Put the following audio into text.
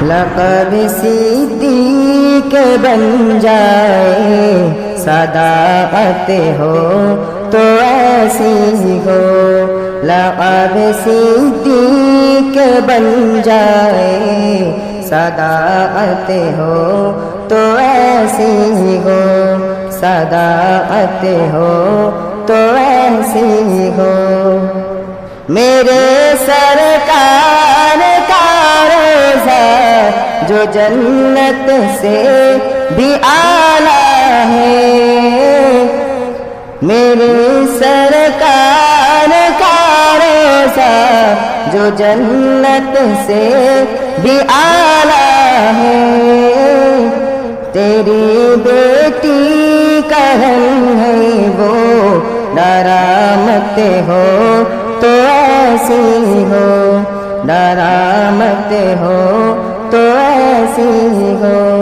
لقب صدیق بن جائے صداقت ہو تو ایسی ہو لقب صدیق بن جائے صداقت ہو تو ایسی ہو صداقت ہو تو ایسی ہو میرے سرکار کا روضہ جو جنت سے بھی اعلیٰ ہے میرے سرکار کا روضہ جو جنت سے بھی اعلیٰ ہے تیری بیٹی کرم ہے وہ ڈرامت ہو تو ایسی ہو ڈرامت ہو تو ایسی ہو